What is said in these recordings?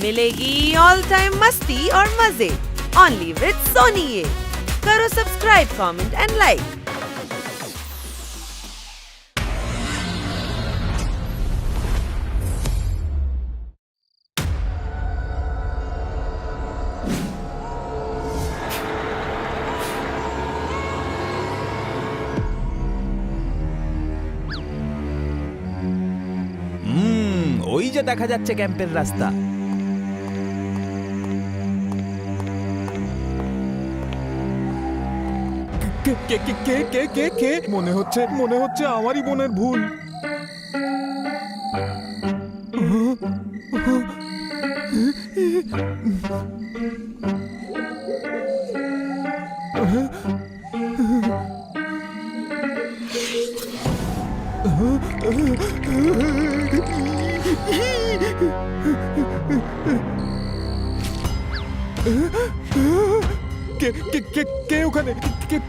मिलेगी all time मस्ती और मजे ओनली विद सोनी ये। करो सब्सक्राइब, कमेंट एंड लाइक। ওই যে দেখা যাচ্ছে ক্যাম্পের রাস্তা। কে কে কে কে কে কে কে মনে হচ্ছে আমারই বোনের ভুল।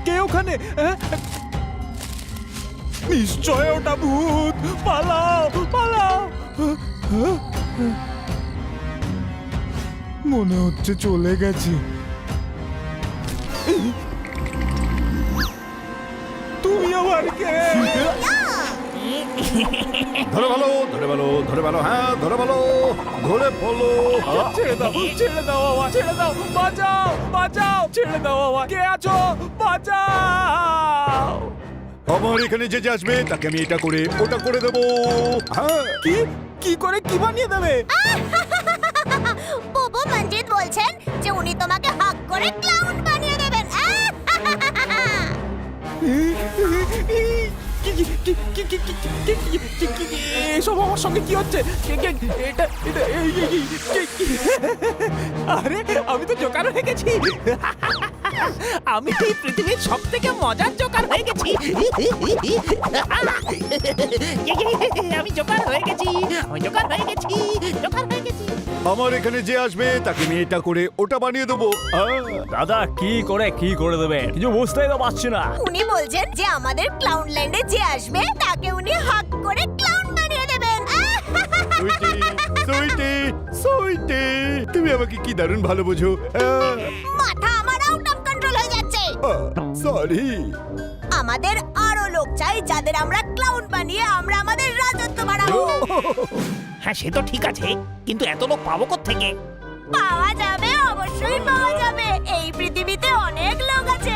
কে ওখানে? নিশ্চয় ওটা ভূত। পালাও পালাও। মনে হচ্ছে চলে গেছে। তুমি আবার কে? ধরে ভালো, হ্যাঁ ধরে ভালো, ধরে ফলো। ছেড়ে দাও বাবা, ছেড়ে দাও, বাঁচাও, ছেড়ে দাও বাবা। কে আছো? বাঁচাও। আমার এখানে যে আসবে তাকে আমি এটা করে ওটা করে দেবো। হ্যাঁ, কি করে কি বানিয়ে দেবে? বুবু মঞ্জিত বলছেন যে উনি তোমাকে হাক করে ক্লাউন বানিয়ে দেবেন। এসব আমার সঙ্গে কি হচ্ছে? আরে আমি তো জোকার হয়ে গেছি। আমি এই পৃথিবীর সব থেকে মজার জোকার হয়ে গেছি। আমি জোকার হয়ে গেছি। আমার এখানে যে আসবে তাকে আমি এটা করে ওটা বানিয়ে দেবো। দাদা কি করে দেবে? কিছু বুঝতেই তো পারছি না। উনি বলছেন যে আমাদের ক্লাউন ল্যান্ডে যে আসবে তাকে উনি হাক করে ক্লাউন বানিয়ে দেবেন। সুইটি, তুমি আমাকে কি দারুণ ভালো বোঝো। মাথা আমার আউট অফ কন্ট্রোল হয়ে যাচ্ছে। সরি। আমাদের আরো লোক চাই যাদের আমরা ক্লাউন বানিয়ে আমরা আমাদের রাজত্ব বাড়াবো। হ্যাঁ সে তো ঠিক আছে, কিন্তু এত লোক পাবো কোত্থেকে? পাওয়া যাবে, অবশ্যই পাওয়া যাবে। এই পৃথিবীতে অনেক লোক আছে।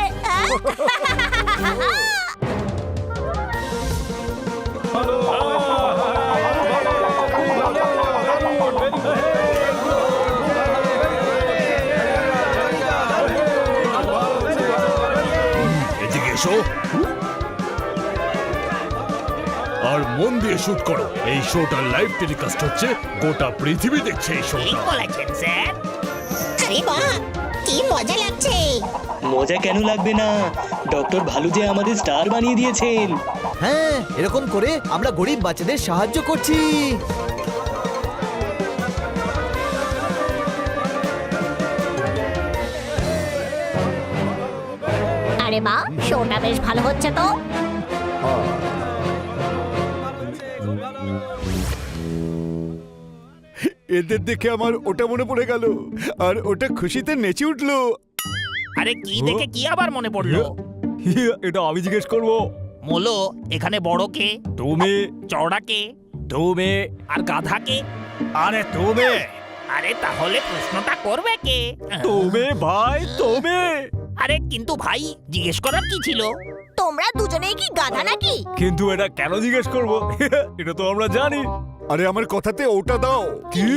এদিকে এসো আর মন দিয়ে শুট করো। এই শোটা লাইভ টেলিকাস্ট হচ্ছে, গোটা পৃথিবী দেখছে এই শোটা। ঠিক বলেছেন স্যার। আরে বাহ, কি মজা লাগছে। মজা কেন লাগবে না? ডক্টর ভালু যে আমাদের স্টার বানিয়ে দিয়েছেন। হ্যাঁ, এরকম করে আমরা গরিব বাচ্চাদের সাহায্য করছি। আরে বাহ, শোটা বেশ ভালো হচ্ছে তো। এদের দেখে আমার ওটা মনে পড়ে গেল, আর ওটা খুশিতে নেচে উঠলো। আরে কি দেখে কি আবার মনে পড়লো? এটা আমি জিজ্ঞেস করবো। মোলো, এখানে বড় কে? তুমি, চওড়া কে? তুমি, আর গাধা কে? আরে তুমি, আরে তাহলে প্রশ্নটা করবে কে? তুমি ভাই, তুমি। আরে কিন্তু ভাই, জিজ্ঞেস করার কি ছিল? তোমরা দুজনেই কি গাধা নাকি? কিন্তু এটা কেন জিজ্ঞেস করবো? এটা তো আমরা জানি। আরে আমার কথাতে ওটা দাও। কি?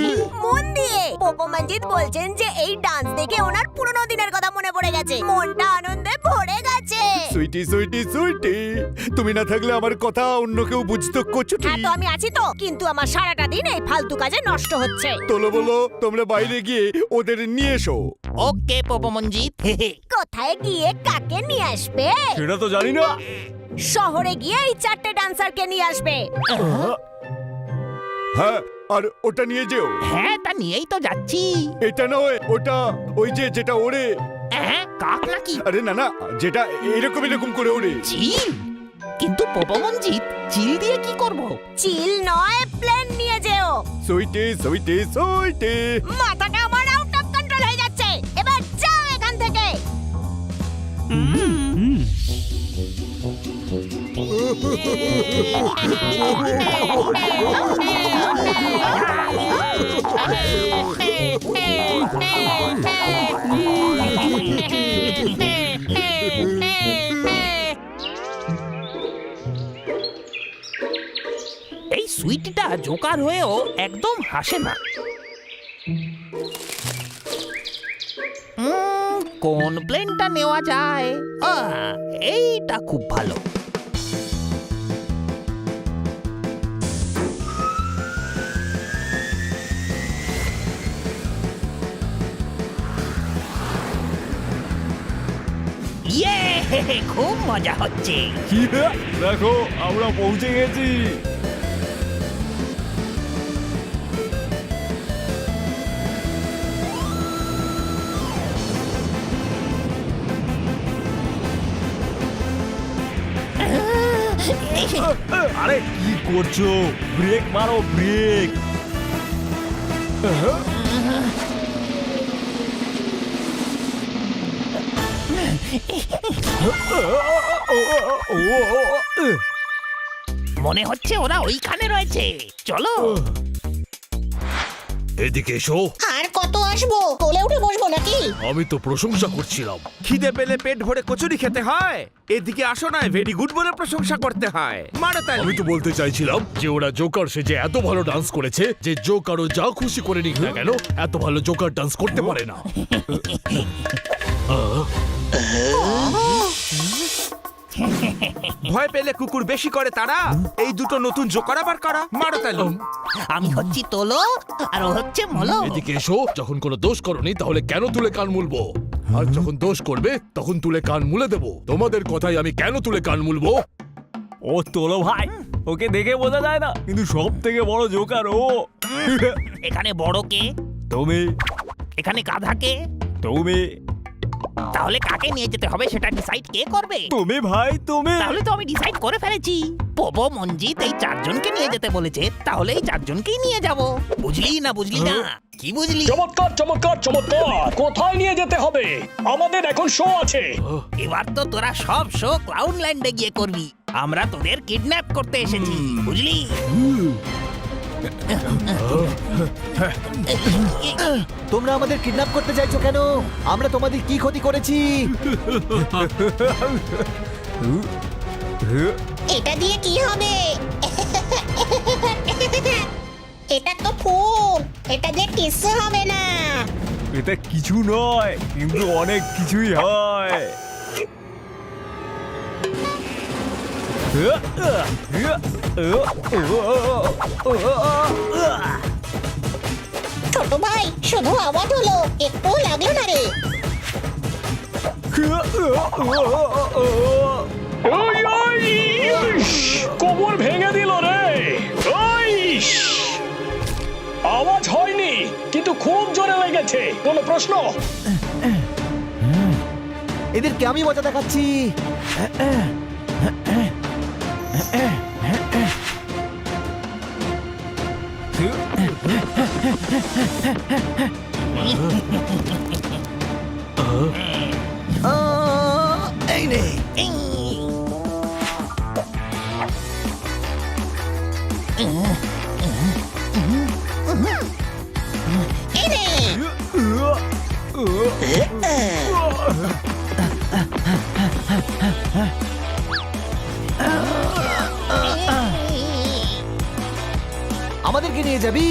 মন দিয়ে। পোপো মঞ্জিত বলছেন যে এই ডান্স দেখে ওনার পুরনো দিনের কথা মনে পড়ে গেছে। মনটা আনন্দে ভরে গেছে। সুইটি, তুমি না থাকলে আমার কথা অন্য কেউ বুঝতো কচুটি। হ্যাঁ তো আমি আছি তো, কিন্তু আমার সারাটা দিন এই ফালতু কাজে নষ্ট হচ্ছে। তোলো বলো, তোমরা বাইরে গিয়ে ওদের নিয়ে এসো। ওকে পোপো মঞ্জিত। কোথায় গিয়ে কাকে নিয়ে আসবে? সেটা তো জানি না। শহরে গিয়ে এই 4টে ডান্সারকে নিয়ে আসবে। হ্যাঁ, আর ওটা নিয়ে যেও। হ্যাঁ তা নিয়েই তো যাচ্ছি। এটা নয়, ওটা ওই যেটা ওড়ে। হ্যাঁ, কাক নাকি? আরে না, যেটা এরকম করে ওড়ে। চিল? কিন্তু পোপো মঞ্জিত, চিল দিয়ে কি করব? চিল নয়, প্লেন নিয়ে যেও। সুইটি সুইটি সুইটি মাথাটা আমার আউট অফ কন্ট্রোল হয়ে যাচ্ছে। এবার যাও এখান থেকে। এই সুইটটা জোকার হয়েও একদম হাসে না। কোন প্লেনটা নেওয়া যায়? এইটা খুব ভালো। ইয়ে, খুব মজা হচ্ছে। দেখো আমরা পৌঁছে গেছি। আরে কি করছো? ব্রেক মারো, ব্রেক। মনে হচ্ছে ওরা ওইখানে রয়েছে। চলো। এদিকে এসো। আর কত আসবো? কোলে উঠে বসবো নাকি? আমি তো প্রশংসা করছিলাম। খিদে পেলে পেট ভরে কচুরি খেতে হয়। এদিকে আসো না, ভেরি গুড বলে প্রশংসা করতে হয়। মারো তালি। আমি তো বলতে চাইছিলাম যে ওরা জোকার সেজে এত ভালো ডান্স করেছে যে জোকারও যা খুশি করে নিক না কেন এত ভালো জোকার ডান্স করতে পারে না। ভয় পেলে কুকুর বেশি করে তারা। এই দুটো নতুন জোকার আবার কারা? মারো তালি। আমি হচ্ছি তোলো আর ও হচ্ছে মলো। এদিকে এসো। যখন কোনো দোষ করনি তাহলে কেন তুলে কান মুলবো? আর যখন দোষ করবে তখন তুলে কান মুলে দেব। তোমাদের কথাই আমি কেন তুলে কান মুলবো? ও তোলো ভাই, ওকে দেখে বোঝা যায় না, কিন্তু সব থেকে বড় জোকার ও। এখানে বড় কে? তুমি। এখানে গাধা কে? তুমি। তাহলে কাকে নিয়ে যেতে হবে সেটা ডিসাইড কে করবে? তুমি ভাই, তুমি। তাহলে তো আমি ডিসাইড করে ফেলেছি। পোপো মঞ্জিত এই চারজনকে নিয়ে যেতে বলেছে, তাহলে এই চারজনকেই নিয়ে যাব। বুঝলি না বুঝলি না? কি বুঝলি? চমৎকার চমৎকার চমৎকার। কোথায় নিয়ে যেতে হবে? আমাদের এখন শো আছে। এবার তো তোরা সব শো ক্লাউড ল্যান্ডে গিয়ে করবি। আমরা তোদের কিডন্যাপ করতে এসেছি, বুঝলি? তোমরা আমাদের কিডন্যাপ করতে চাইছো কেন? আমরা তোমাদের কি ক্ষতি করেছি? এটা দিয়ে কি হবে? এটা তো ফুল। এটা দিয়ে কিচ্ছু হবে না। এটা কিছু নয়, কিন্তু অনেক কিছুই হয়। ছোট ভাই, শুধু আওয়াজ হলো, একটু লাগলো না রে। কোমর ভেঙে দিল রে। আওয়াজ হয়নি, কিন্তু খুব জোরে লেগেছে। কোনো প্রশ্ন? এদেরকে আমি মজা দেখাচ্ছি। এই নে। এই নে। আমাদেরকে নিয়ে যাবি?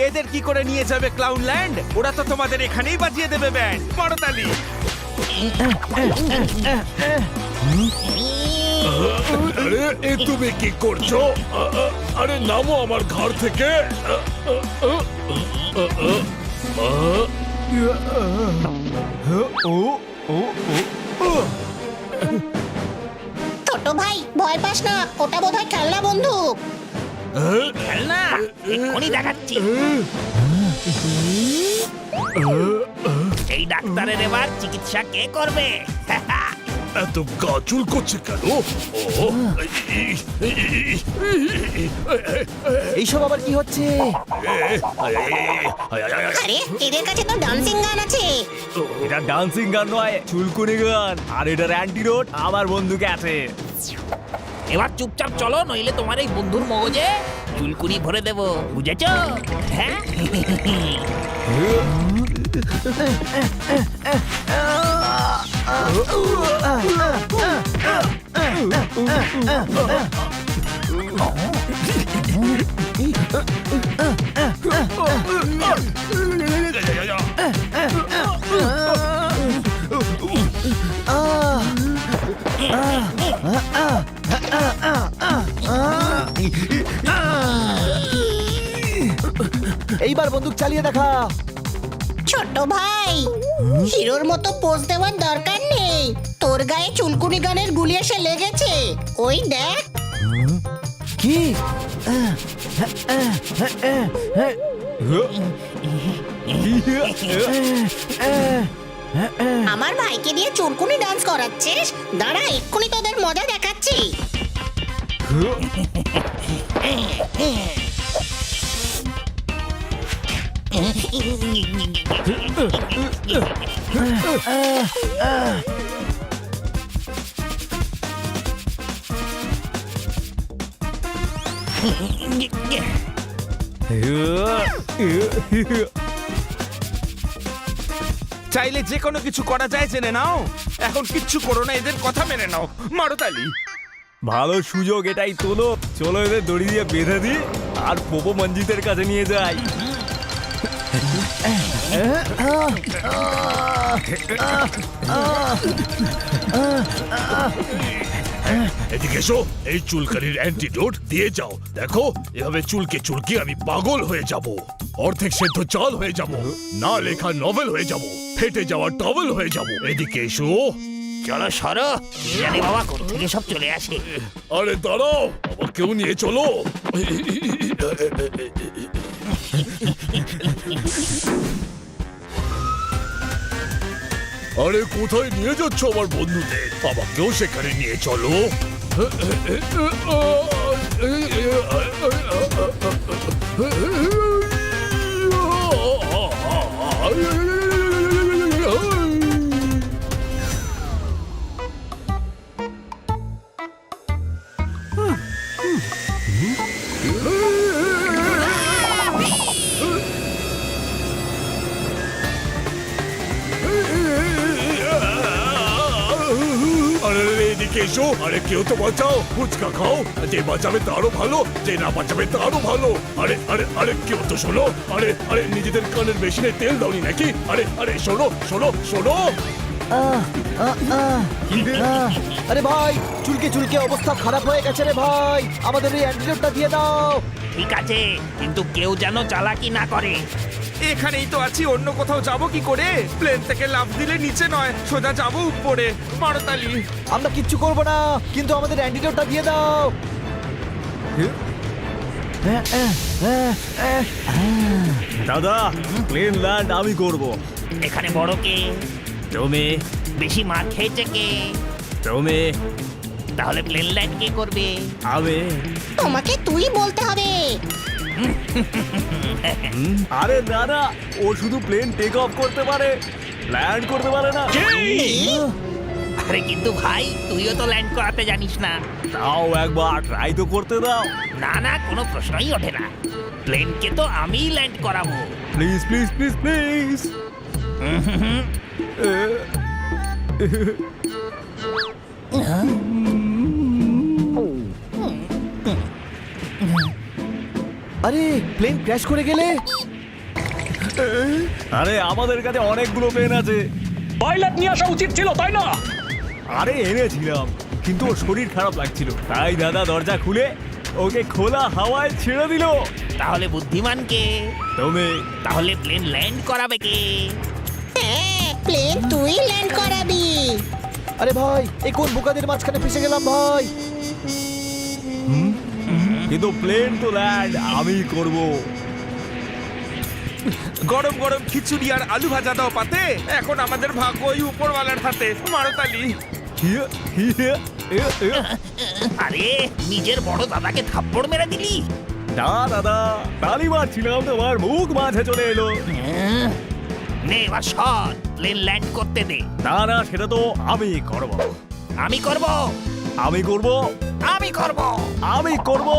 এদের কি করে নিয়ে যাবে ক্লাউন ল্যান্ড? ওরা তো তোমাদের এখানেই বাজিয়ে দেবে ব্যান্ড। মারো তালি। আরে এ তুমি কি করছো? আরে নামো আমার ঘর থেকে। ছোট ভাই, ভয় পাস না, ওটা বোধহয় খেলনা বন্দুক। খেলনা এক্ষুনি দেখাচ্ছি। এই ডাক্তারের এবার চিকিৎসা কে করবে? এত গা চুল করছে কেন? ও, এইসব আবার কি হচ্ছে? আরে এদের কাছে তো ডান্সিং গান আছে। এটা ডান্সিং গান নয়, চুলকুনি গান। আর এটার অ্যান্টিডোট আমার বন্ধুকে আছে। এবার চুপচাপ চলো, নইলে তোমার এই বন্ধুর মগজে চুলকুনি ভরে দেব, বুঝেছো? হ্যাঁ। এইবার বন্দুক চালিয়ে দেখা। ছোট ভাই, হিরোর মতো পোজ দেওয়ার দরকার নেই। তোর গায়ে চুলকুনি গানের গুলি এসে লেগেছে, ওই দেখ। কি? আমার ভাইকে দিয়ে চুলকুনি ডান্স করাচ্ছিস? দাঁড়া, এক্ষুনি তোদের মজা দেখাচ্ছি। চাইলে যে কোনো কিছু করা যায়, জেনে নাও। এখন কিচ্ছু করো না, এদের কথা মেনে নাও। মারো তালি। ভালো সুযোগ এটাই, তোলো। চলো এদের দড়ি দিয়ে বেঁধে দিই আর পোপো মঞ্জিতের কাছে নিয়ে যাই। এদিকে এসো, এই চুলকানির অ্যান্টিডোট দিয়ে যাও। দেখো, এভাবে চুলকে চুলকে আমি পাগল হয়ে যাব, অর্ধেক সেদ্ধ চাল হয়ে যাব, না লেখা নভেল হয়ে যাব, ফেটে যাওয়া টভেল হয়ে যাব। এদিকে এসো। চলো সরো, কি জানি বাবা কোথা থেকে সব চলে আসে। আরে দাঁড়াও, আমাকেও নিয়ে চলো। আরে কোথায় নিয়ে যাচ্ছ আমার বন্ধুদের? আমাকেও সেখানে নিয়ে চলো। এসো, আরে কেউ তো বাঁচাও, ফুচকা খাও। যে বাঁচাবে তারও ভালো, যে না বাঁচাবে তারও ভালো। আরে আরে আরে কেউ তো শোনো। আরে আরে নিজেদের কানের মেশিনে তেল দাওনি নাকি? আরে আরে শোনো শোনো শোনো। আরে ভাই, চুলকে চুলকে অবস্থা খারাপ হয়ে গেছে রে ভাই, আমাদের এই অ্যান্টিডোটটা দিয়ে দাও। ঠিক আছে, কিন্তু কেউ যেন চালাকি না করে। এখানেই তো আছি, অন্য কোথাও যাবো কি করে? প্লেন থেকে লাফ দিলে নিচে নয়, সোজা যাবো উপরে। মারো তালি। আমরা কিচ্ছু করব না, কিন্তু আমাদের অ্যান্টিডোটটা দিয়ে দাও। দাদা, প্লেন ল্যান্ড আমি করব। এখানে বড় কে? তুমি। বেশি মার খেয়েছে কে? তুমি। তাহলে প্লেন ল্যান্ড কে করবে? আমি। তোমাকে তুই বলতে হবে। আরে দাদা, ও শুধু প্লেন টেক অফ করতে পারে, ল্যান্ড করতে পারে না। আরে কিন্তু ভাই, তুইও তো ল্যান্ড করাতে জানিস না। তাও একবার ট্রাই তো করতে দাও। না না, কোনো প্রশ্নই ওঠে না। প্লেনকে তো আমিই ল্যান্ড করাবো। Please please please please. আরে প্লেন ক্র্যাশ করে গেলে? আরে আমাদের কাছে অনেকগুলো প্লেন আছে। পাইলট নিয়ে আসা উচিত ছিল, তাই না? আরে এনেছিলাম, কিন্তু ওর শরীর খারাপ লাগছিল, তাই দাদা দরজা খুলে ওকে খোলা হাওয়ায় ছেড়ে দিল। তাহলে বুদ্ধিমান কে? তুমি। তাহলে প্লেন ল্যান্ড করাবে কে? হ্যাঁ, প্লেন তুই ল্যান্ড করাবি। আরে ভাই, এই কোন বোকাদের মাঝখানে ফেসে গেলাম ভাই। কিন্তু প্লেন তো ল্যান্ড আমি করব। গরম গরম খিচুড়ি আর আলু ভাজা দাও পাতে। এখন আমাদের ভাগ্য ওই উপরওয়ালার হাতে। মারো তালি। আরে নিজের বড় দাদাকে থাপ্পড় মেরে দিলি। না দাদা, তালি মারছিলাম, তোমার মুখ মাঝে চলে এলো। নে এবার সর, প্লেন ল্যান্ড করতে দে। না না, সেটা তো আমি করব। আমি করব, আমি করব, আমি করব। আমি করব।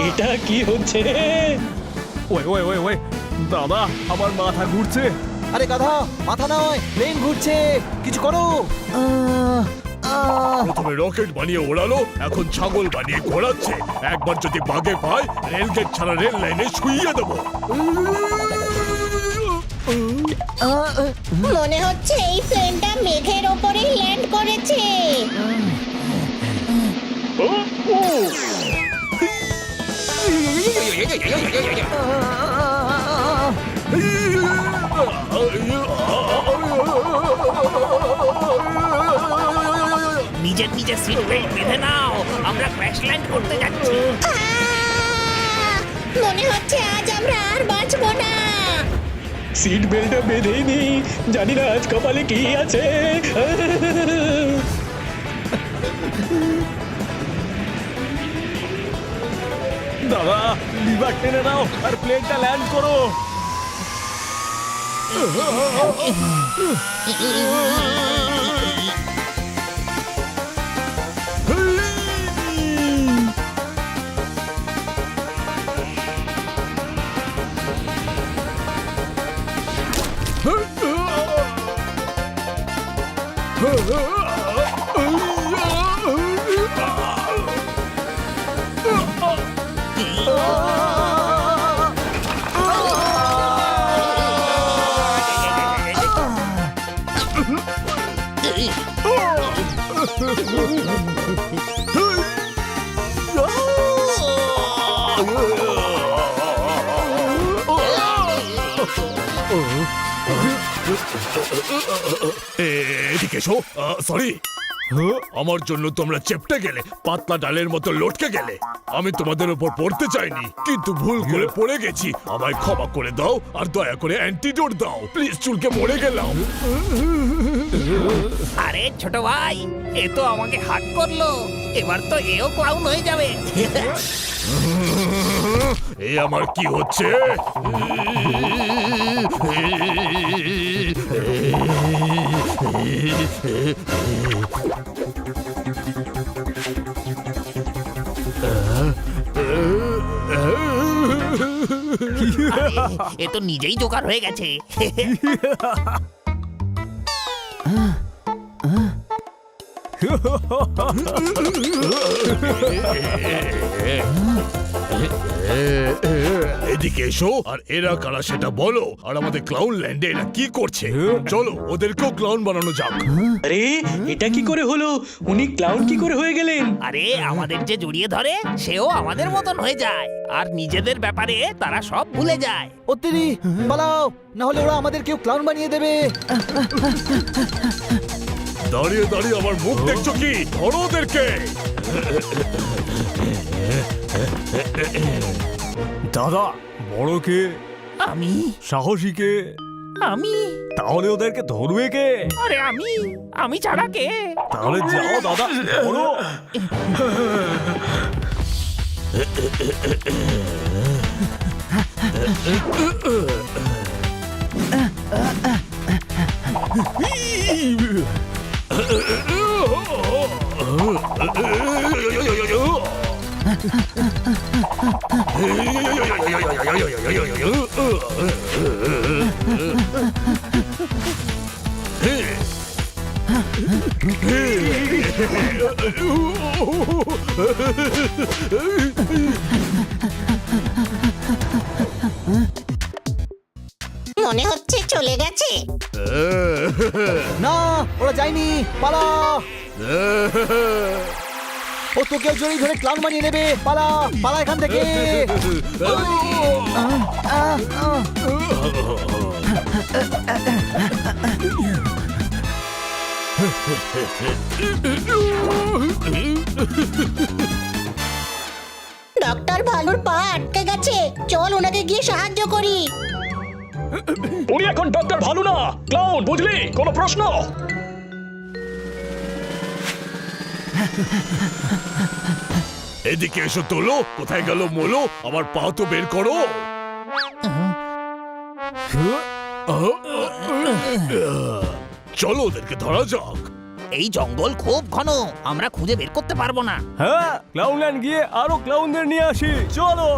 এটা কি হচ্ছে? ওই ওই ওই ওই দাদা, আমার মাথা ঘুরছে। আরে গাধা, মাথা নয়, প্লেন ঘুরছে, কিছু করো। প্রথমে রকেট বানিয়ে ওড়ালো, এখন ছাগল বানিয়ে ঘোরাচ্ছে। একবার যদি বাগে পায়, রেল গেট ছাড়া রেল লাইনে শুইয়ে দেবো। মনে হচ্ছে এই প্লেনটা মেঘের ওপরেই ল্যান্ড করেছে। নিজের নিজের সিট বেল্ট বেঁধে নাও, আমরা ক্র্যাশ ল্যান্ড করতে যাচ্ছি। মনে হচ্ছে আজ আমরা আর বাঁচবো না। সিট বেল্টটা বেঁধেই নি, জানি না আজ কপালে কি আছে। দাদা, লিভার টেনে নাও আর প্লেনটা ল্যান্ড করো। এদিকে এসো। সরি, আমার জন্য তোমরা চেপটে গেলে, পাতলা ডালের মতো লটকে গেলে। আমি তোমাদের উপর পড়তে চাইনি, কিন্তু ভুল করে পড়ে গেছি। আমায় ক্ষমা করে দাও আর দয়া করে অ্যান্টিডোট দাও প্লিজ। চুলকে মরে গেলাম। আরে ছোট ভাই, এ তো আমাকে হাত করলো, এবার তো এও ক্লাউন হয়ে যাবে। এই আমার কি হচ্ছে? এ তো নিজেই জোগাড় হয়ে গেছে। এদিকে এসো, আর এরা কারা সেটা বলো। আর আমাদের ক্লাউন ল্যান্ডে এরা কি করছে? চলো ওদেরকেও ক্লাউন বানানো যাক। আরে এটা কি করে হলো? উনি ক্লাউন কি করে হয়ে গেলেন? আরে আমাদের যে জড়িয়ে ধরে, সেও আমাদের মতন হয়ে যায়, আর নিজেদের ব্যাপারে তারা সব ভুলে যায়। অত্তেরি, পালাও, না হলে ওরা আমাদের কেউ ক্লাউন বানিয়ে দেবে। দাঁড়িয়ে দাঁড়িয়ে আমার মুখ দেখছো কি? ধরো ওদেরকে। দাদা, বড় কে? আমি সাহসী কে? আমি তাহলে ওদেরকে ধরবে কে? আরে আমি ছাড়া কে? তাহলে যাও দাদা, ধরো। মনে হচ্ছে চলে গেছে। না, ওরা যায়নি, পালাও। ও তোকেও জড়িয়ে ধরে ক্লাউন বানিয়ে নেবে। পালা পালা এখান থেকে। ডক্টর ভালুর পা আটকে গেছে, চল ওনাকে গিয়ে সাহায্য করি। উনি এখন ডক্টর ভালু না, ক্লাউন, বুঝলি? কোনো প্রশ্ন? এদিকে এসো তোলো, কোথায় গেল মোলো? আমার পা তো বের করো। চলো ওদেরকে ধরা যাক। এই জঙ্গল খুব ঘন, আমরা খুঁজে বের করতে পারবো না। হ্যাঁ, ক্লাউনল্যান্ড গিয়ে আরো ক্লাউনদের নিয়ে আসি, চলো।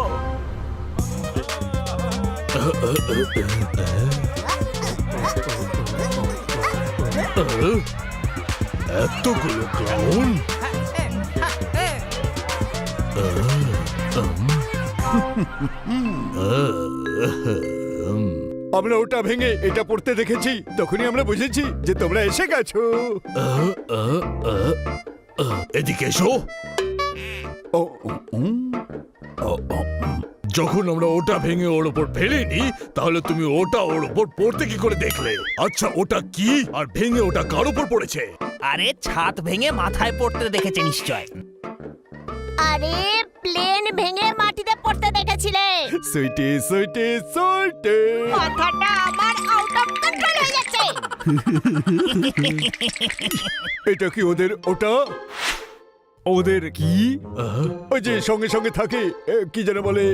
এতগুলো ক্লাউন? আমরা ওটা ভেঙে এটা পড়তে দেখেছি, তখনই আমরা বুঝেছি যে তোমরা এসে গেছো। এদিকে এসো। ও, যখন আমরা ওটা ভেঙে ওর ওপর ফেলিনি, তাহলে তুমি ওটা ওর ওপর পড়তে কি করে দেখলে? আচ্ছা, ওটা কি আর ভেঙে ওটা কার ওপর পড়েছে? আরে ছাদ ভেঙে মাথায় পড়তে দেখেছে নিশ্চয়। আরে প্লেন ভেঙে মাটিতে পড়তে দেখেছিলে। সুইটি সুইটি সুইটি। মাথাটা আমার আউট অফ কন্ট্রোল হয়ে যাচ্ছে। এটা কি ওদের ওটা? ওদের কি? ওই যে সঙ্গে সঙ্গে থাকে, কি যেন বলে,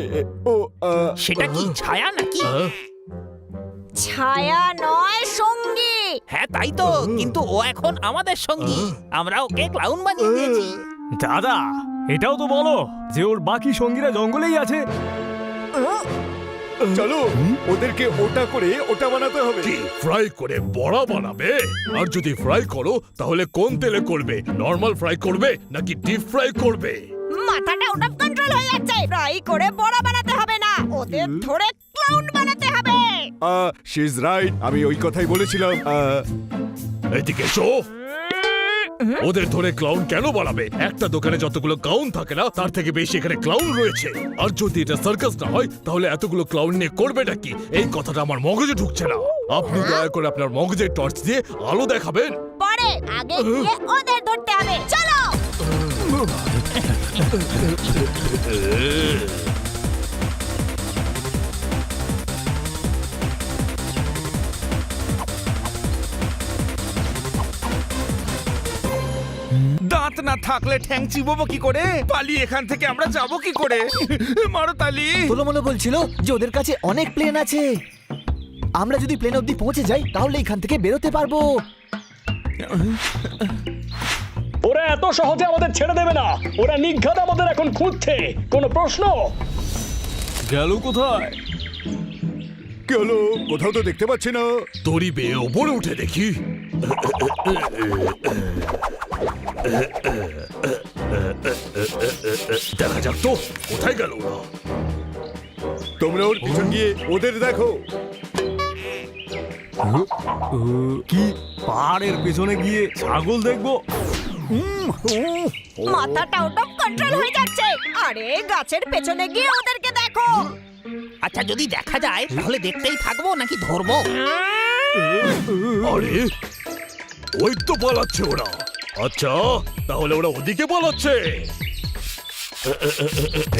ও সেটা কি ছায়া নাকি? ছায়া নয়, সঙ্গী। হ্যাঁ তাই তো, কিন্তু ও এখন আমাদের সঙ্গী, আমরা ওকে ক্লাউন বানিয়ে দিয়েছি। দাদা, এটাও তো বলো যে ওর বাকি সঙ্গীরা জঙ্গলেই আছে। চলো ওদেরকে ওটা করে ওটা বানাতে হবে। কি ফ্রাই করে বড়া বানাবে? আর যদি ফ্রাই করো তাহলে কোন তেলে করবে? নরমাল ফ্রাই করবে নাকি ডিপ ফ্রাই করবে? মাথাটা আউট অফ কন্ট্রোল হয়ে যাচ্ছে। ফ্রাই করে বড়া বানাতে হবে না, ওদের ধরে ক্লাউন বানাতে হবে। শি ইজ রাইট, আমি ওই কথাই বলেছিলাম। এদিকে এসো। ওদের ধরে ক্লাউন কেন বানাবে? একটা দোকানে যতগুলো ক্লাউন থাকে না, তার থেকে বেশি এখানে ক্লাউন রয়েছে। আর যদি এটা সার্কাস না হয়, তাহলে এতগুলো ক্লাউন নিয়ে করবেটা কি? এই কথাটা আমার মগজে ঢুকছে না। আপনি দয়া করে আপনার মগজের টর্চ দিয়ে আলো দেখাবেন। পরে আগে গিয়ে ওদের ধরতে হবে, চলো। দাঁত না থাকলে ঠ্যাং চিবোবো কি করে? পালিয়ে এখান থেকে আমরা যাবো কি করে? মারতালি। তোলো মনে বলছিল যে ওদের কাছে অনেক প্লেন আছে। আমরা যদি প্লেন অবধি পৌঁছে যাই তাহলে এখান থেকে বেরোতে পারবো। ওরা এত সহজে আমাদের ছেড়ে দেবে না। ওরা নিঘাত আমাদের এখন খুঁজছে। কোনো প্রশ্ন? গেল কোথায়? কি হলো? কোথাও তো দেখতে পাচ্ছি না। দড়ি বেয়ে ওপরে উঠে দেখি। দেখা যাক তো কোথায় গেল ওরা। তোমরা ওর পিছন গিয়ে ওদের দেখো। কি পাহাড়ের পেছনে গিয়ে ছাগল দেখবো? মাথাটা আউট অফ কন্ট্রোল হয়ে যাচ্ছে। আরে গাছের পেছনে গিয়ে ওদেরকে দেখো। আচ্ছা যদি দেখা যায় তাহলে দেখতেই থাকবো নাকি ধরবো? আরে ওই তো পালাচ্ছে ওরা। আচ্ছা তাহলে ওরা ওদিকে পালাচ্ছে।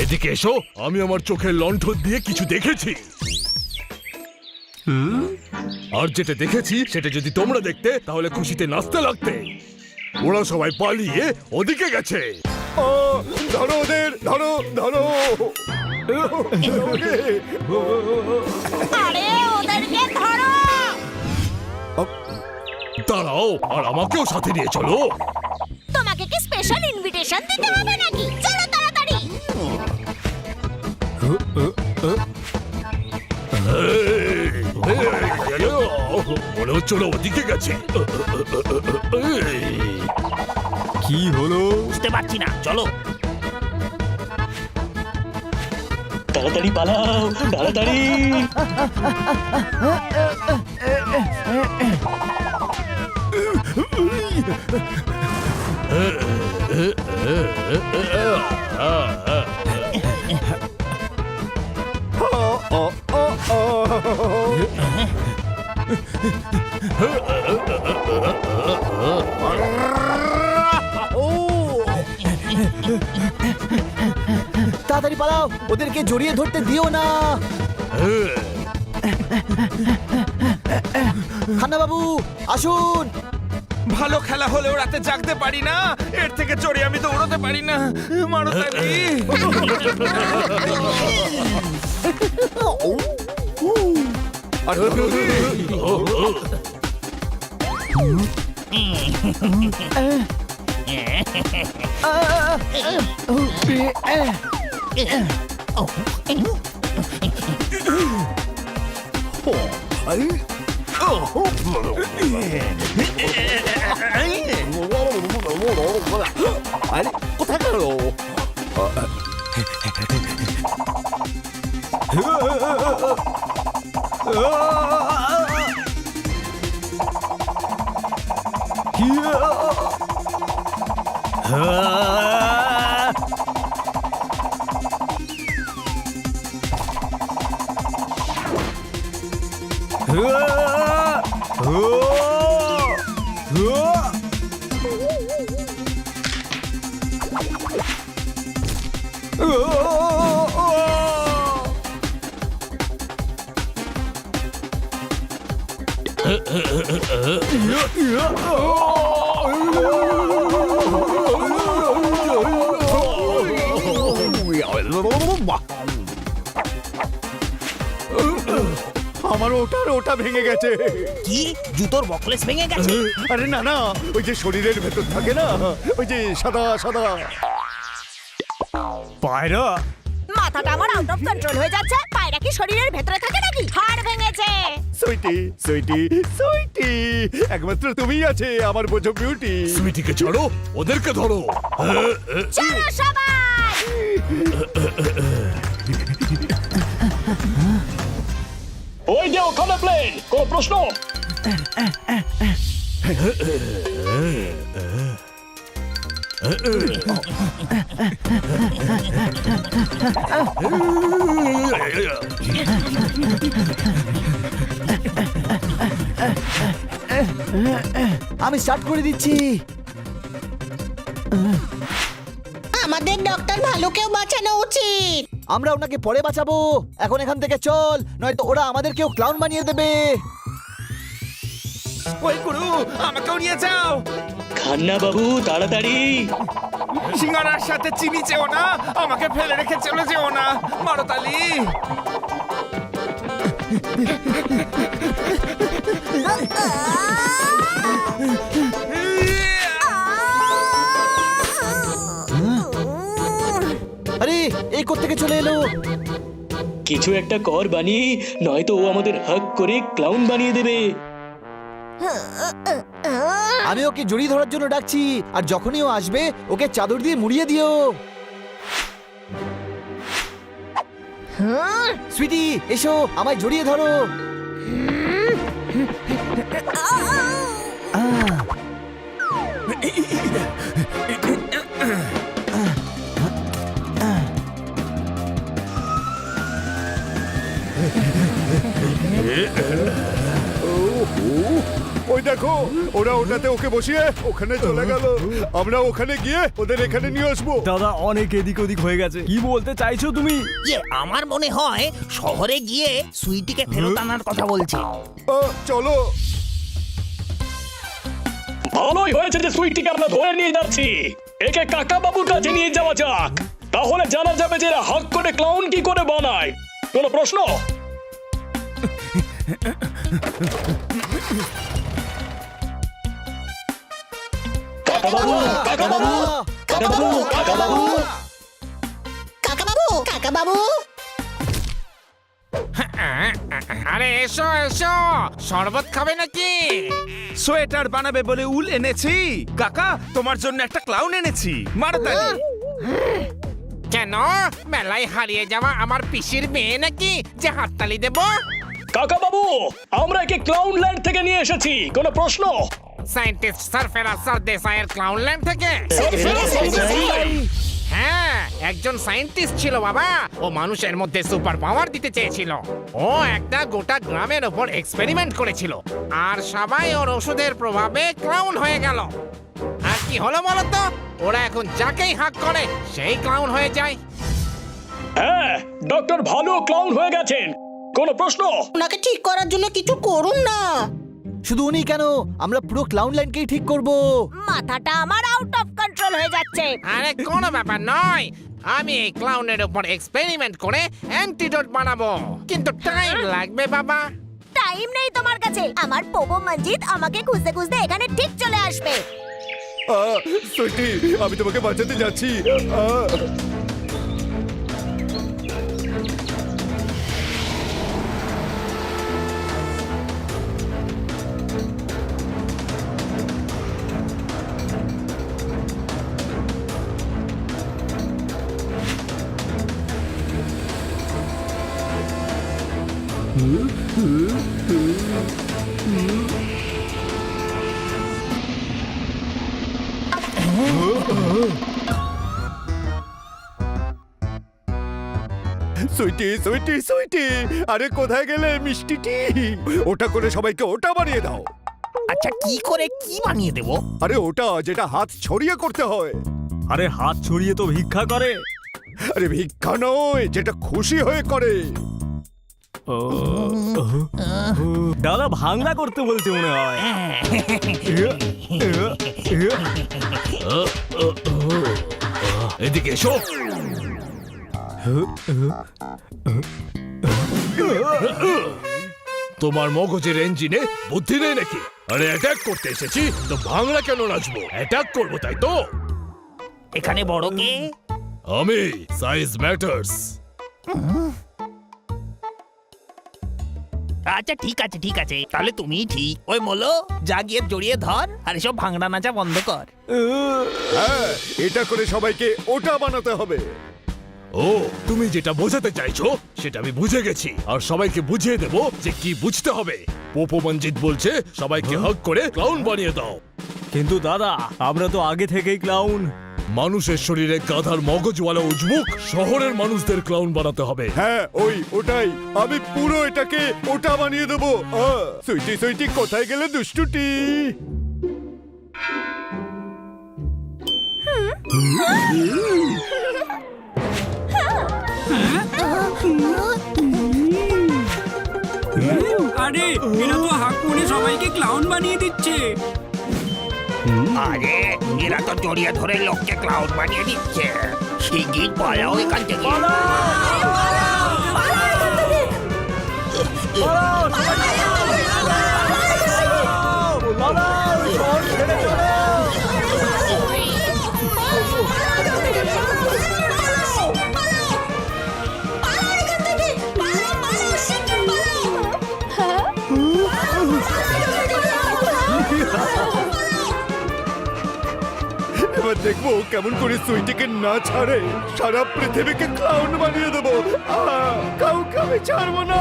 এদিকে এসো, আমি আমার চোখের লণ্ঠন দিয়ে কিছু দেখেছি। আর যেটা দেখেছি সেটা যদি তোমরা দেখতে তাহলে খুশিতে নাচতে লাগতে। ওরা সবাই পালিয়ে ওদিকে গেছে। ধরো ওদের, ধরো ধরো। আরে ওদেরকে ধরো। দাঁড়াও, আর আমাকেও সাথে নিয়ে চলো। তোমাকে কি স্পেশাল ইনভিটেশন দিতে হবে নাকি? চলো তাড়াতাড়ি। মনে হচ্ছে ওরা ওদিকে গেছে। কি হলো? বুঝতে পারছি না, চলো। তাড়াতাড়ি পালাও, তাড়াতাড়ি। তাড়াতাড়ি পালাও, ওদেরকে জড়িয়ে ধরতে দিও না। খান্না বাবু আসুন। ভালো খেলা হলেও রাতে জাগতে পারি না, এর থেকে চড়ে আমি দৌড়াতে পারি না। মারতালি কোথায় গেল? আমার ওটা ভেঙে গেছে। কি জুতোর বকলেস ভেঙে গেছে? আরে না না, ওই যে শরীরের ভেতর থাকে না, ওই যে সাদা সাদা পায়রা। মাথাটা আমার আউট অফ কন্ট্রোল হয়ে যাচ্ছে। পায়রা কি শরীরের ভেতরে থাকে নাকি? হাড় ভেঙেছে। সুইটি সুইটি সুইটি, একমাত্র তুমিই আছে আমার বোঝো বিউটি। সুইটিকে ছাড়ো, ওদেরকে ধরো। চলো সবাই। ওই যে ওখানে প্লেন, কোনো প্রশ্ন? আমি স্টার্ট করে দিচ্ছি। আমাদের ডক্টর ভালুকেও বাঁচানো উচিত। আমরা ওনাকে পরে বাঁচাবো, এখন এখান থেকে চল, নয়তো ওরা আমাদেরকেও ক্লাউন বানিয়ে দেবে। ওই গুরু, আমাকেও নিয়ে যাও। খান্না বাবু তাড়াতাড়ি। সিঙ্গারার সাথে চিনি চেও না, আমাকে ফেলে রেখে চলে যেও না। মারতালি আরে এই কোত্থেকে চলে এলো? কিছু একটা কর বানিয়ে, নয়তো ও আমাদের হাক করে ক্লাউন বানিয়ে দেবে। আমি ওকে জড়িয়ে ধরার জন্য ডাকছি, আর যখনই ও আসবে ওকে চাদর দিয়ে মুড়িয়ে দিও। সুইটি এসো, আমায় জড়িয়ে ধরো। ওই দেখো, ওরা ওটাতে ওকে বসিয়ে ওখানে চলে গেল। আমরা ওখানে গিয়ে ওদের এখানে নিয়ে আসবো। দাদা, অনেক এদিক ওদিক হয়ে গেছে। কি বলতে চাইছো তুমি? আমার মনে হয় শহরে গিয়ে সুইটিকে ফেরত আনার কথা বলছে। চলো। ভালোই হয়েছে যে সুইটিকে আমরা ধরে নিয়ে যাচ্ছি। একে কাকা বাবুর কাছে নিয়ে যাওয়া যাক, তাহলে জানা যাবে যে এরা হাক করে ক্লাউন কি করে বানায়। কোনো প্রশ্ন? কাকা বাবু, কাকা বাবু, কাকা বাবু, কাকা বাবু, কাকা বাবু, কাকা বাবু। আরে এসো এসো, শরবত খাবে নাকি? সোয়েটার বানাবে বলে উল এনেছি। কাকা, তোমার জন্য একটা ক্লাউন এনেছি। মারতালি। কেন? মেলায় হারিয়ে যাওয়া আমার পিসির মেয়ে নাকি যে হাততালি দেব? কাকা বাবু, আমরা একে ক্লাউন ল্যান্ড থেকে নিয়ে এসেছি। কোনো প্রশ্ন? Scientist sir ফেরাজ sir দেশাইয়ের clown land থেকে? স্যার ফেরাজ একজন সায়েন্টিস্ট ছিল বাবা। ও মানুষের মধ্যে সুপার পাওয়ার দিতে চেয়েছিল। ও একটা গোটা গ্রামের ওপর এক্সপেরিমেন্ট করেছিল, আর সবাই ওর ওষুধের প্রভাবে ক্লাউন হয়ে গেল। আর কি হলো বলতো? ওরা এখন যাকেই হাঁক করে সেই ক্লাউন হয়ে যায়। হ্যাঁ, ডক্টর ভালো ক্লাউন হয়ে গেছেন। কোনো প্রশ্ন? ওনাকে ঠিক করার জন্য কিছু করুন না। শুধু উনি কেন, আমরা পুরো ক্লাউন লাইনকেই ঠিক করব। মাথাটা আমার আউট অফ কন্ট্রোল হয়ে যাচ্ছে। আরে কোনো ব্যাপার নয়, আমি এই ক্লাউনের উপর এক্সপেরিমেন্ট করে অ্যান্টিডোট বানাবো, কিন্তু টাইম লাগবে বাবা। টাইম নেই তোমার কাছে। আমার পোপো মঞ্জিত আমাকে খুঁজতে খুঁজতে এখানে ঠিক চলে আসবে। সুইটি, আমি তোমাকে বাঁচাতে যাচ্ছি। সুইটি, সুইটি, সুইটি, আরে কোথায় গেলে মিষ্টিটি? ওটা করে সবাইকে ওটা বানিয়ে দাও। আচ্ছা, কি করে কি বানিয়ে দেবো? আরে ওটা যেটা হাত ছড়িয়ে করতে হয়। আরে হাত ছড়িয়ে তো ভিক্ষা করে। আরে ভিক্ষা নয়, যেটা খুশি হয়ে করে। দাদা ভাঙা করতে বলছে মনে হয়। এদিকে এসো। তোমার মগজের ইঞ্জিনে বুদ্ধি নেই নাকি? আরে অ্যাটাক করতে এসেছি তো ভাঙড়া কেন নাচবো? অ্যাটাক করবো, তাই তো? এখানে বড় কে? আমি, সাইজ ম্যাটার্স। আচ্ছা ঠিক আছে ঠিক আছে, তাহলে তুমি ঠিক। ওই মোলো, যা গিয়ে জড়িয়ে ধর আর এসব ভাঙড়া নাচা বন্ধ কর। হ্যাঁ, এটা করে সবাইকে ওটা বানাতে হবে। ও, তুমি যেটা বোঝাতে চাইছো সেটা আমি বুঝে গেছি, আর সবাইকে বুঝিয়ে দেবো যে কি বুঝতে হবে। পোপো মঞ্জিত বলছে সবাইকে হাগ করে ক্লাউন বানিয়ে দাও। কিন্তু দাদা, আমরা তো আগে থেকেই ক্লাউন। মানুষের শরীরে গাধার মগজওয়ালা উজবুক, শহরের মানুষদের ক্লাউন বানাতে হবে। হ্যাঁ, ওটাই। আমি পুরো এটাকে ওটা বানিয়ে দেবো। সুইটি, সুইটি, কোথায় গেলে দুষ্টুটি? আরে এরা তো হাক করে সবাইকে ক্লাউন বানিয়ে দিচ্ছে। আরে এরা তো জড়িয়ে ধরে লোককে ক্লাউন বানিয়ে দিচ্ছে। শিগগির পালাও এখান থেকে। এবার দেখবো কেমন করে সুইটিকে না ছাড়ে। সারা পৃথিবীকে ক্লাউন বানিয়ে দেবো। কাউকে আমি ছাড়বো না।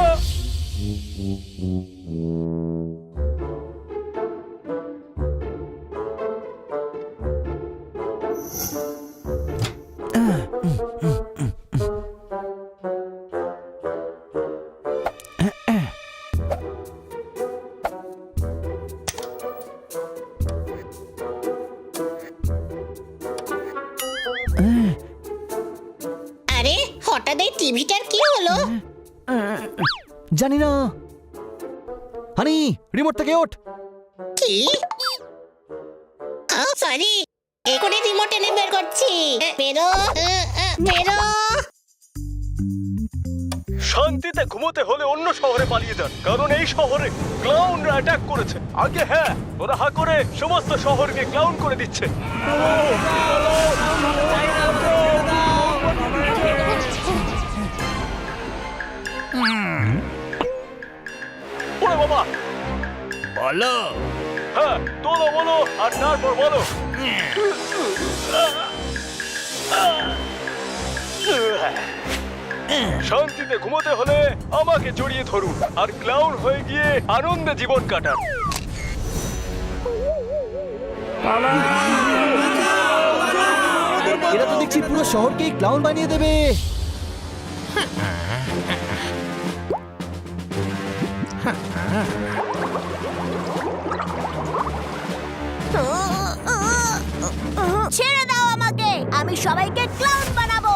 আরে হঠাৎ এই টিভিটার কি হলো? জানি না। হানি, রিমোট থেকে ওঠ। কি? সরি, এখনই রিমোট এনে বের করছি। বেরো, বেরো। শান্তিতে ঘুমোতে হলে অন্য শহরে পালিয়ে যান, কারণ এই শহরে ক্লাউনরা অ্যাটাক করেছে। আগে হ্যাঁ, ওরা হা করে সমস্ত শহরকে ক্লাউন করে দিচ্ছে। ওরে বাবা, বলো। হ্যাঁ তোলো বলো, আর তারপর বলো। শান্তিতে ঘুমোতে হলে আমাকে জড়িয়ে ধরুন আর ক্লাউন হয়ে গিয়ে আনন্দে জীবন কাটান। আমাদের এরা তো দেখছি পুরো শহরকেই ক্লাউন বানিয়ে দেবে। ছেড়ে দাও আমাকে, আমি সবাইকে ক্লাউন বানাবো।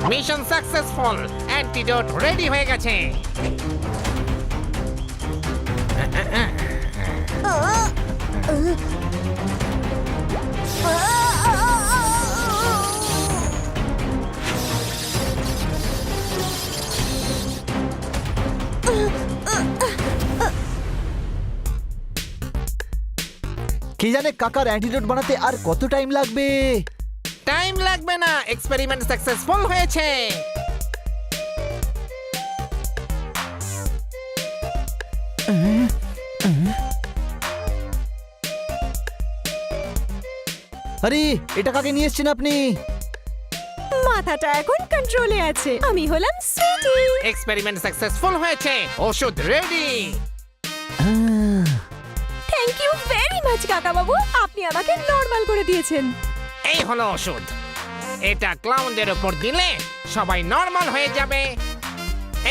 মিশন সাকসেসফুল, অ্যান্টিডোট রেডি হয়ে গেছে। কে জানে কাকার অ্যান্টিডোট বানাতে আর কত টাইম লাগবে। টাইম লাগবে না, এক্সপেরিমেন্ট সাকসেসফুল হয়েছে। আরে এটা কাকে নিয়ে এসেছেন আপনি? মাথাটা এখন কন্ট্রোলে আছে। আমি হলাম সুইটি। এক্সপেরিমেন্ট সাকসেসফুল হয়েছে, ওষুধ ready. Thank you very much কাকা বাবু, আপনি আমাকে নরমাল করে দিয়েছেন। এই হলো ওষুধ, এটা ক্লাউনদের উপর দিলে সবাই নরমাল হয়ে যাবে।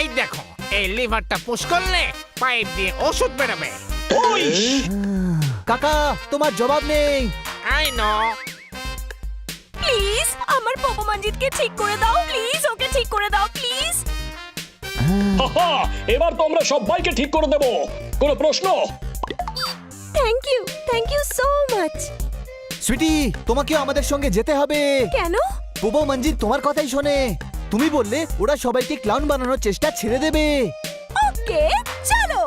এই দেখো, এই লিভারটা পুশ করলে পাইপ দিয়ে ওষুধ বেরোবে। কাকা তোমার জবাব নেই। I know. প্লিজ আমার পপো মঞ্জিতকে ঠিক করে দাও, প্লিজ ওকে ঠিক করে দাও প্লিজ। এবার তো আমরা সবাইকে ঠিক করে দেব, কোনো প্রশ্ন? Thank you so much. Sweetie তোমাকেও আমাদের সঙ্গে যেতে হবে। কেন? পোপো মঞ্জিত তোমার কথাই শোনে। তুমি বললে ওরা সবাইকে ক্লাউন বানানোর চেষ্টা ছেড়ে দেবে। ওকে চলো।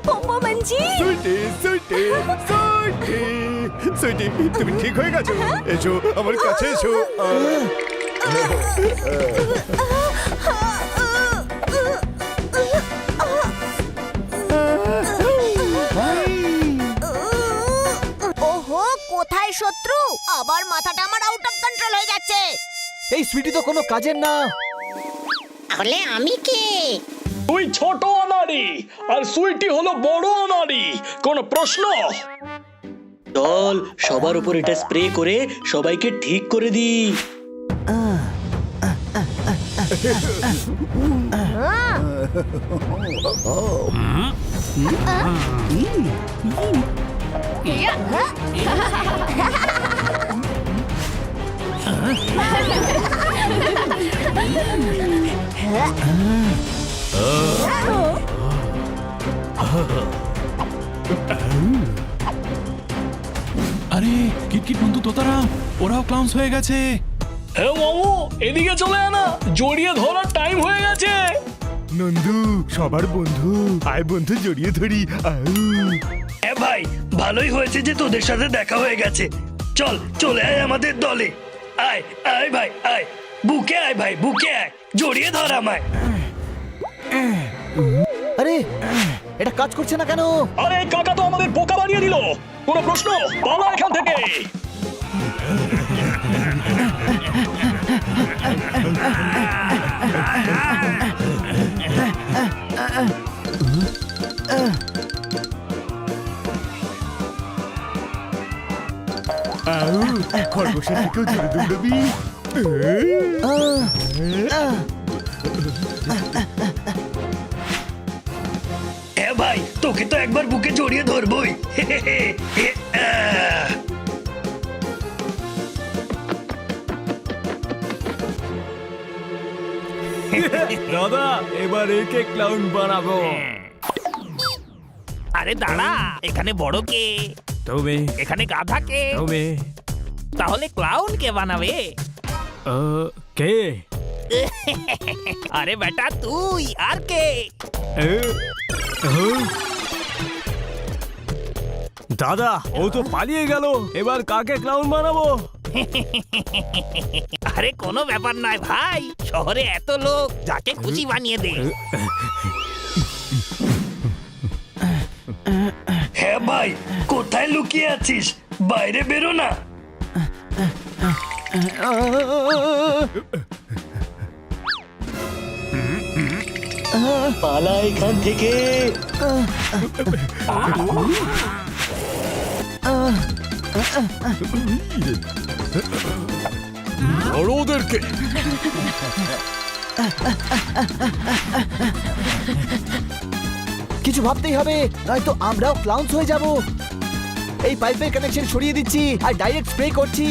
পপো মঞ্জিত, সুইটি সুইটি সুইটি সুইটি, তুমি ঠিক হয়ে গেছো? এসো আমার কাছে এসো। ওহো, কোথায় শত্রু? আবার মাথাটা আমার আউট অফ কন্ট্রোল হয়ে যাচ্ছে। এই সুইটি তো কোনো কাজের না। তাহলে আমি কে? তুই ছোট অনারি আর সুইটি হলো বড় অনারি, কোনো প্রশ্ন? চল সবার উপর এটা স্প্রে করে সবাইকে ঠিক করে দিই। আরে কিটকিট বন্ধু তোতারা, ওরাও ক্লাউন্স হয়ে গেছে। হ্যাঁ মামু, এদিকে চলে আনা, জড়িয়ে ধরার টাইম হয়ে গেছে। নন্দু সবার বন্ধু, আয় বন্ধু জড়িয়ে ধরি। হ্যাঁ ভাই, ভালোই হয়েছে যে তোদের সাথে দেখা হয়ে গেছে। চল চলে আয় আমাদের দলে। আয় আয় ভাই আয়, বুকে আয় ভাই, বুকে আয়, জড়িয়ে ধর আমায়। আরে এটা কাজ করছে না কেন? আরে কাকা তো আমাদের বোকা বানিয়ে দিল, কোনো প্রশ্ন? পালা এখান থেকে। খরগোশের থেকেও জোরে দৌড়বি। হ্যাঁ ভাই, তোকে তো একবার বুকে জড়িয়ে ধরবই। দাদা এবার একে ক্লাউন বানাবো। আরে দাঁড়া, এখানে বড় কে? তুমি এখানে গাধা কে? তুমি তাহলে ক্লাউন কে বানাবে? কে? আরে বেটা তুই, আর কে? দাদা ও তো পালিয়ে গেল, এবার কাকে ক্লাউন বানাবো? আরে কোনো ব্যাপার নয় ভাই, শহরে এত লোক, যাকে খুশি বানিয়ে দে। হ্যাঁ ভাই, কোথায় লুকিয়ে আছিস? বাইরে বেরো না। পালা এখান থেকে। ধরো ওদেরকে। কিছু ভাবতেই হবে, নয়তো আমরাও ক্লাউন্স হয়ে যাব। এই পাইপের কানেকশন সরিয়ে দিচ্ছি আর ডাইরেক্ট স্প্রে করছি।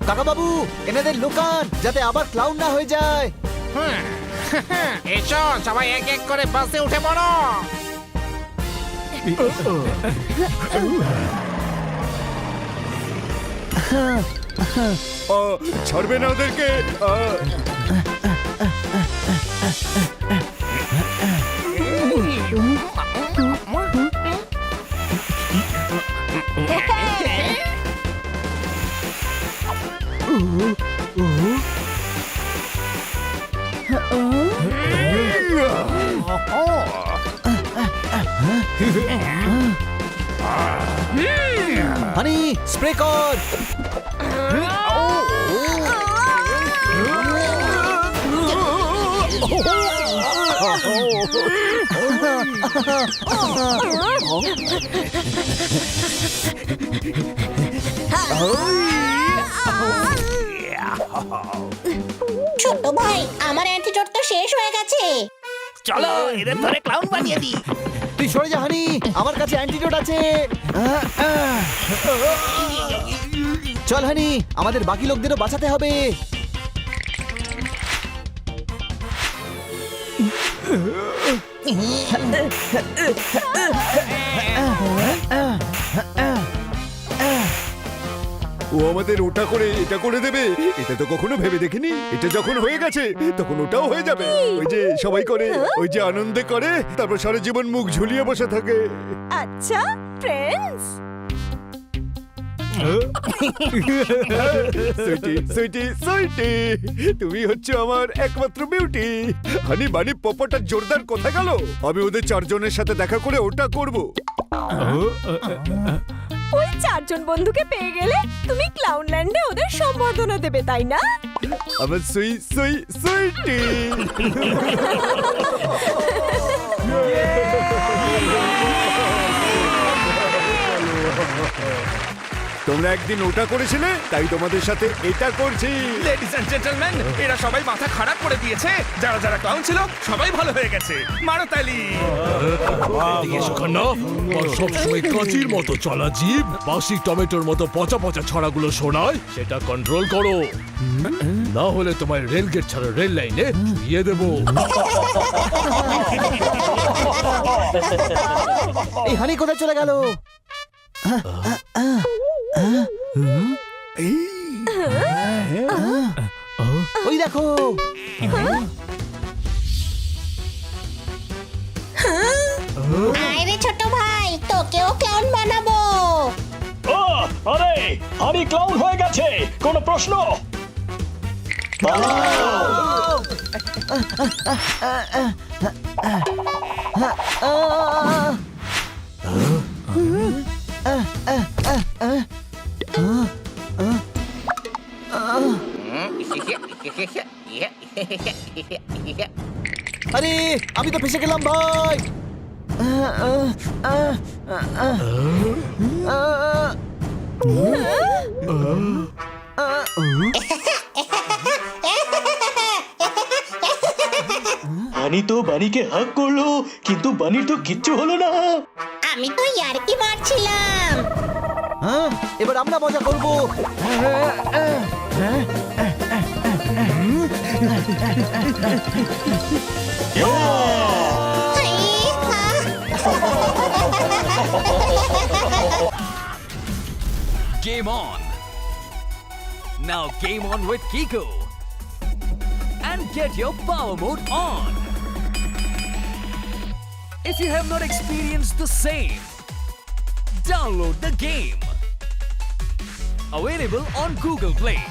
কাকা বাবু, এনাদের লুকান, যাতে আবার ক্লাউন না হয়ে যায়। এসো সবাই এক এক করে বাসে উঠে পড়ো। ছাড়বে না ওদেরকে। হানি, স্প্রে কর। ছোট ভাই, আমার অ্যান্টিডোট তো শেষ হয়ে গেছে। চলো এদের ধরে ক্লাউন বানিয়ে দিই। তুই সরে যা হানি, আমার কাছে অ্যান্টিডোট আছে। চল হানি, আমাদের বাকি লোকদেরও বাঁচাতে হবে। ও আমাদের ওটা করে এটা করে দেবে, এটা তো কখনো ভেবে দেখিনি। এটা যখন হয়ে গেছে তখন ওটাও হয়ে যাবে। ওই যে সবাই করে, ওই যে আনন্দে করে, তারপর সারা জীবন মুখ ঝুলিয়ে বসে থাকে। আচ্ছা ফ্রেন্ডস, সুইটি সুইটি সুইটি, তুমি হচ্ছে আমার একমাত্র বিউটি। হানি বানি পপটা জোরদার কোথায় গেল? আমি ওদের চারজনের সাথে দেখা করে ওটা করব। ওই চারজন বন্ধুকে পেয়ে গেলে তুমি ক্লাউনল্যান্ডে ওদের সম্বর্ধনা দেবে, তাই না? আমার সুই সুই সুইটি। তোমরা একদিন ওটা করেছিলে, তাই তোমাদের সাথে এটা করছি। লেডিস এন্ড জেন্টলম্যান, এরা সবাই মাথা খারাপ করে দিয়েছে। যারা যারা ক্লাউন ছিল সবাই ভালো হয়ে গেছে। মারো তালি। এদিকে এসো খান্না। আর সবসময় কাঁচির মতো চলা জীব বাসি টমেটোর মতো পচা পচা ছড়াগুলো শোনায়, সেটা কন্ট্রোল করো, না হলে তোমার রেল গেট ছাড়া রেল লাইনে শুইয়ে দেবো। এই হানি কোথায় চলে গেল? ওই দেখো। আয় রে ছোট ভাই, তোকেও ক্লাউন বানাবো। আরে আমি ক্লাউন হয়ে গেছে, কোনো প্রশ্ন? আরে আমি তো ফেসে গেলাম ভাই। বানি তো বানিকে হাক করলো, কিন্তু বানির তো কিচ্ছু হলো না। আমি তো ইয়ার্কি মারছিলাম। হ্যাঁ, এবার আমরা মজা করবো। Game on. Now game on with Kiko and get your power mode on. If you have not experienced the same, download the game. Available on Google Play.